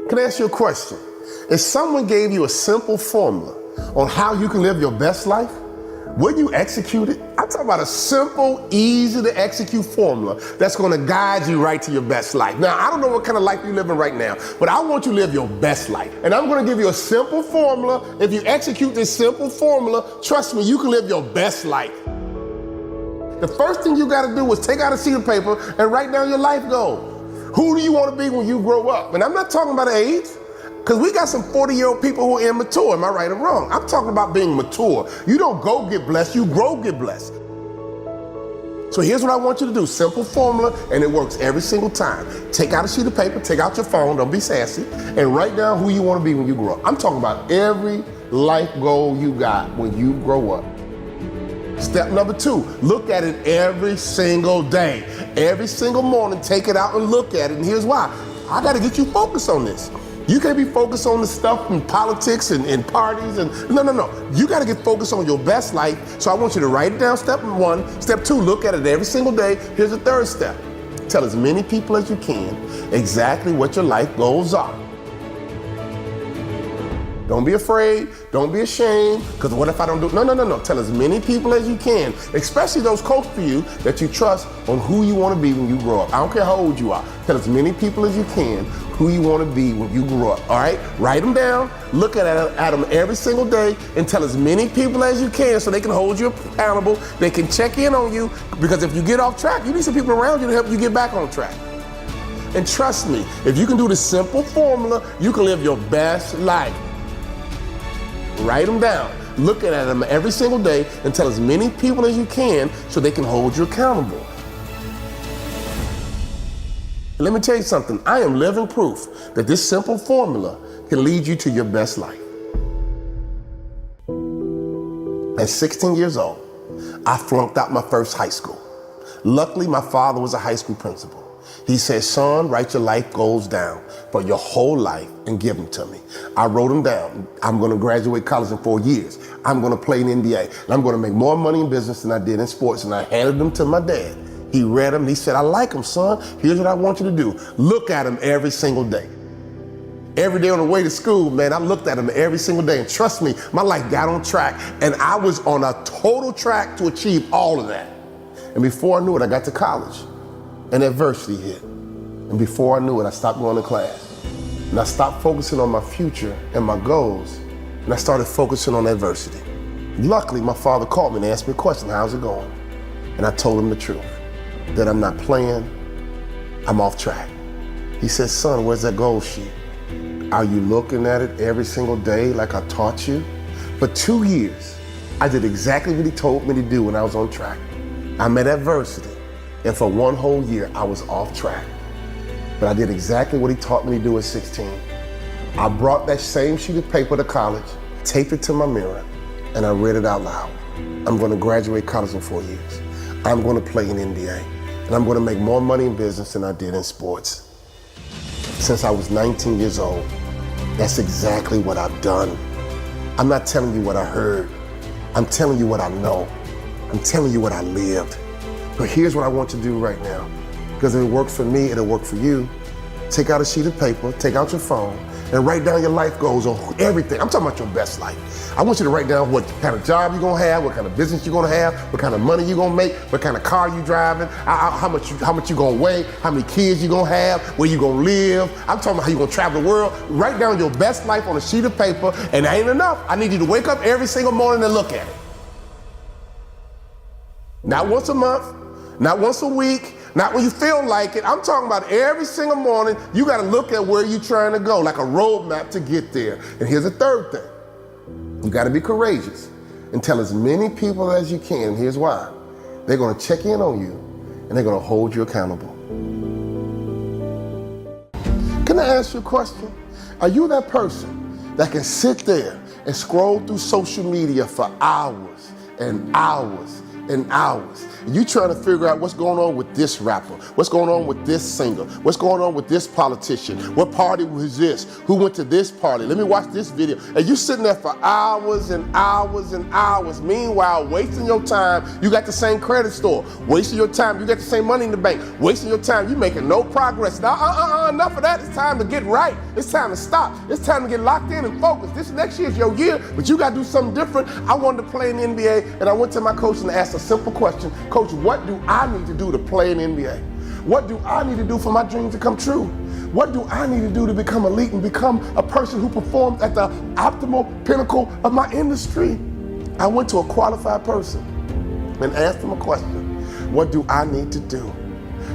Can I ask you a question? If someone gave you a simple formula on how you can live your best life, would you execute it? I'm talking about a simple, easy to execute formula that's gonna guide you right to your best life. Now, I don't know what kind of life you're living right now, but I want you to live your best life. And I'm gonna give you a simple formula. If you execute this simple formula, trust me, you can live your best life. The first thing you gotta do is take out a sheet of paper and write down your life goal. Who do you wanna be when you grow up? And I'm not talking about age, because we got some 40-year-old people who are immature. Am I right or wrong? I'm talking about being mature. You don't go get blessed, you grow get blessed. So here's what I want you to do. Simple formula, and it works every single time. Take out a sheet of paper, take out your phone, don't be sassy, and write down who you want to be when you grow up. I'm talking about every life goal you got when you grow up. Step number 2, look at it every single day. Every single morning, take it out and look at it. And here's why. I got to get you focused on this. You can't be focused on the stuff in politics and parties and no. You got to get focused on your best life. So I want you to write it down, step 1. Step 2, look at it every single day. Here's the third step. Tell as many people as you can exactly what your life goals are. Don't be afraid, don't be ashamed, because what if I don't do it? No. Tell as many people as you can, especially those close to you that you trust, on who you want to be when you grow up. I don't care how old you are. Tell as many people as you can who you want to be when you grow up, all right? Write them down, look at them every single day, and tell as many people as you can so they can hold you accountable, they can check in on you, because if you get off track, you need some people around you to help you get back on track. And trust me, if you can do this simple formula, you can live your best life. Write them down, look at them every single day, and tell as many people as you can so they can hold you accountable. Let me tell you something, I am living proof that this simple formula can lead you to your best life. At 16 years old, I flunked out my first high school. Luckily, my father was a high school principal. He said, son, write your life goals down for your whole life and give them to me. I wrote them down. I'm going to graduate college in 4 years. I'm going to play in the NBA. And I'm going to make more money in business than I did in sports. And I handed them to my dad. He read them and he said, I like them, son. Here's what I want you to do. Look at them every single day. Every day on the way to school, man, I looked at them every single day. And trust me, my life got on track. And I was on a total track to achieve all of that. And before I knew it, I got to college. And adversity hit. And before I knew it, I stopped going to class. And I stopped focusing on my future and my goals. And I started focusing on adversity. Luckily, my father called me and asked me a question, how's it going? And I told him the truth, that I'm not playing, I'm off track. He said, son, where's that goal sheet? Are you looking at it every single day like I taught you? For 2 years, I did exactly what he told me to do when I was on track. I met adversity. And for 1 whole year, I was off track. But I did exactly what he taught me to do at 16. I brought that same sheet of paper to college, taped it to my mirror, and I read it out loud. I'm going to graduate college in 4 years. I'm going to play in NBA. And I'm going to make more money in business than I did in sports. Since I was 19 years old, that's exactly what I've done. I'm not telling you what I heard. I'm telling you what I know. I'm telling you what I lived. But here's what I want you to do right now. Because if it works for me, it'll work for you. Take out a sheet of paper, take out your phone, and write down your life goals on everything. I'm talking about your best life. I want you to write down what kind of job you're gonna have, what kind of business you're gonna have, what kind of money you're gonna make, what kind of car you're driving, how much you gonna weigh, how many kids you're gonna have, where you gonna live. I'm talking about how you're gonna travel the world. Write down your best life on a sheet of paper, and that ain't enough. I need you to wake up every single morning and look at it. Not once a month, not once a week, not when you feel like it. I'm talking about every single morning, you gotta look at where you're trying to go, like a roadmap to get there. And here's the third thing. You gotta be courageous and tell as many people as you can. And here's why. They're gonna check in on you and they're gonna hold you accountable. Can I ask you a question? Are you that person that can sit there and scroll through social media for hours and hours and hours You trying to figure out what's going on with this rapper, what's going on with this singer, what's going on with this politician, what party was this, who went to this party, let me watch this video. And you sitting there for hours and hours and hours. Meanwhile, wasting your time, you got the same credit score. Wasting your time, you got the same money in the bank. Wasting your time, you making no progress. Now, enough of that. It's time to get right. It's time to stop. It's time to get locked in and focused. This next year's your year, but you got to do something different. I wanted to play in the NBA, and I went to my coach and asked a simple question. Coach, what do I need to do to play in the NBA? What do I need to do for my dreams to come true? What do I need to do to become elite and become a person who performs at the optimal pinnacle of my industry? I went to a qualified person and asked him a question. What do I need to do?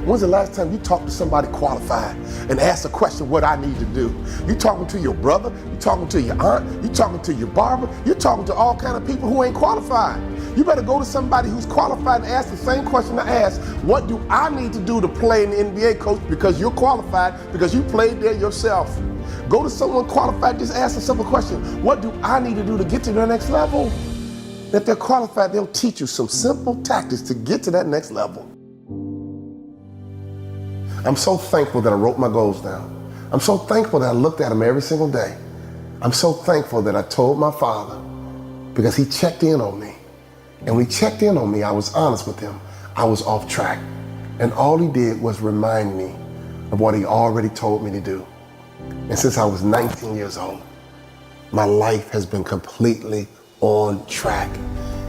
When's the last time you talked to somebody qualified and asked a question, what I need to do? You talking to your brother, you talking to your aunt, you talking to your barber, you talking to all kind of people who ain't qualified. You better go to somebody who's qualified and ask the same question I asked. What do I need to do to play in the NBA, coach? Because you're qualified, because you played there yourself. Go to someone qualified, just ask a simple question. What do I need to do to get to the next level? If they're qualified, they'll teach you some simple tactics to get to that next level. I'm so thankful that I wrote my goals down. I'm so thankful that I looked at them every single day. I'm so thankful that I told my father because he checked in on me. And when he checked in on me, I was honest with him. I was off track. And all he did was remind me of what he already told me to do. And since I was 19 years old, my life has been completely on track.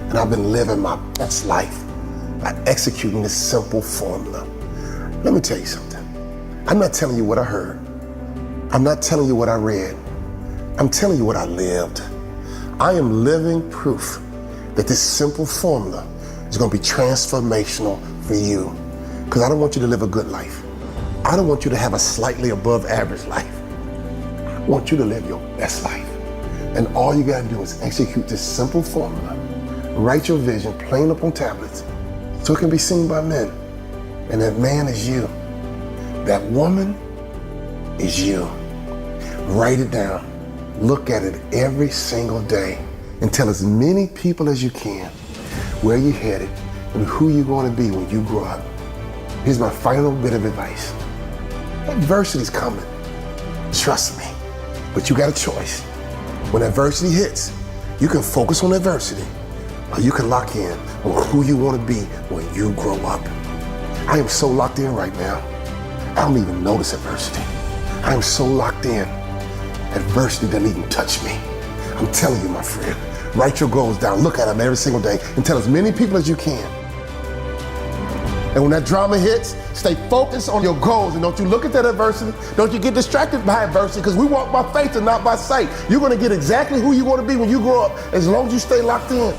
And I've been living my best life by executing this simple formula. Let me tell you something. I'm not telling you what I heard. I'm not telling you what I read. I'm telling you what I lived. I am living proof that this simple formula is going to be transformational for you. Because I don't want you to live a good life. I don't want you to have a slightly above average life. I want you to live your best life. And all you got to do is execute this simple formula. Write your vision plain up on tablets so it can be seen by men. And that man is you. That woman is you. Write it down. Look at it every single day and tell as many people as you can where you're headed and who you're going to be when you grow up. Here's my final bit of advice. Adversity's coming. Trust me. But you got a choice. When adversity hits, you can focus on adversity or you can lock in on who you want to be when you grow up. I am so locked in right now. I don't even notice adversity. I am so locked in. Adversity doesn't even touch me. I'm telling you, my friend, write your goals down, look at them every single day, and tell as many people as you can. And when that drama hits, stay focused on your goals, and don't you look at that adversity. Don't you get distracted by adversity, because we walk by faith and not by sight. You're going to get exactly who you want to be when you grow up, as long as you stay locked in.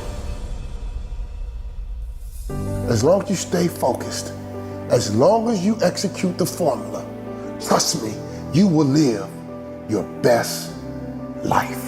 As long as you stay focused. As long as you execute the formula, trust me, you will live your best life.